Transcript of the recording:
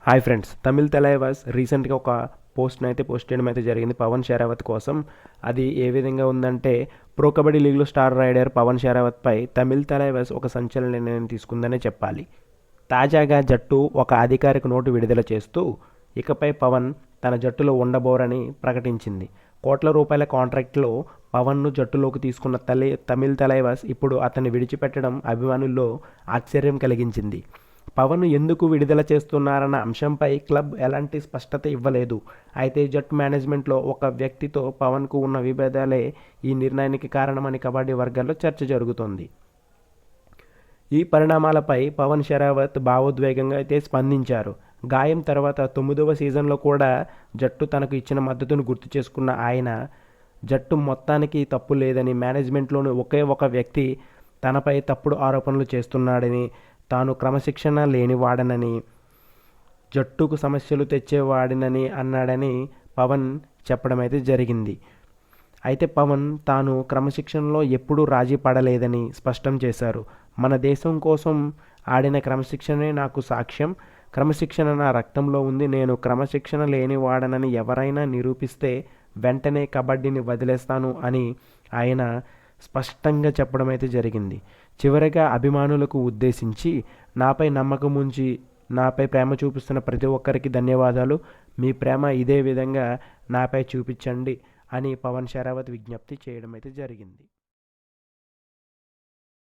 Hi friends, Tamil Thalaivas రీసెంట్గా ఒక post చేయడం అయితే జరిగింది పవన్ షెరావత్ కోసం. అది ఏ విధంగా ఉందంటే, ప్రో కబడ్డీ లీగ్లో స్టార్ రైడర్ పవన్ షెరావత్పై తమిళ్ తలైవాస్ ఒక సంచలన నిర్ణయం తీసుకుందనే చెప్పాలి. తాజాగా జట్టు ఒక అధికారిక నోటు విడుదల చేస్తూ ఇకపై పవన్ తన జట్టులో ఉండబోరని ప్రకటించింది. కోట్ల రూపాయల కాంట్రాక్ట్లో పవన్ను జట్టులోకి తీసుకున్న తమిళ్ తలైవాస్ ఇప్పుడు అతన్ని విడిచిపెట్టడం అభిమానుల్లో ఆశ్చర్యం కలిగించింది. పవన్ ఎందుకు విడుదల చేస్తున్నారన్న అంశంపై క్లబ్ ఎలాంటి స్పష్టత ఇవ్వలేదు. అయితే జట్టు మేనేజ్మెంట్లో ఒక వ్యక్తితో పవన్కు ఉన్న విభేదాలే ఈ నిర్ణయానికి కారణమని కబడ్డీ వర్గాల్లో చర్చ జరుగుతోంది. ఈ పరిణామాలపై పవన్ షెరావత్ భావోద్వేగంగా అయితే స్పందించారు. గాయం తర్వాత 9వ సీజన్లో కూడా జట్టు తనకు ఇచ్చిన మద్దతును గుర్తు చేసుకున్న ఆయన, జట్టు మొత్తానికి తప్పు లేదని, మేనేజ్మెంట్లోని ఒకే ఒక వ్యక్తి తనపై తప్పుడు ఆరోపణలు చేస్తున్నాడని, తాను క్రమశిక్షణ లేనివాడనని, జట్టుకు సమస్యలు తెచ్చేవాడినని అన్నాడని పవన్ చెప్పడం అయితే జరిగింది. అయితే పవన్ తాను క్రమశిక్షణలో ఎప్పుడూ రాజీ పడలేదని స్పష్టం చేశారు. మన దేశం కోసం ఆడిన క్రమశిక్షణే నాకు సాక్ష్యం. క్రమశిక్షణ నా రక్తంలో ఉంది. నేను క్రమశిక్షణ లేనివాడనని ఎవరైనా నిరూపిస్తే వెంటనే కబడ్డీని వదిలేస్తాను అని ఆయన స్పష్టంగా చెప్పడం అయితే జరిగింది. చివరగా అభిమానులకు ఉద్దేశించి, నాపై నమ్మకం ఉంచి నాపై ప్రేమ చూపిస్తున్న ప్రతి ఒక్కరికి ధన్యవాదాలు. మీ ప్రేమ ఇదే విధంగా నాపై చూపించండి అని పవన్ షెరావత్ విజ్ఞప్తి చేయడం అయితే జరిగింది.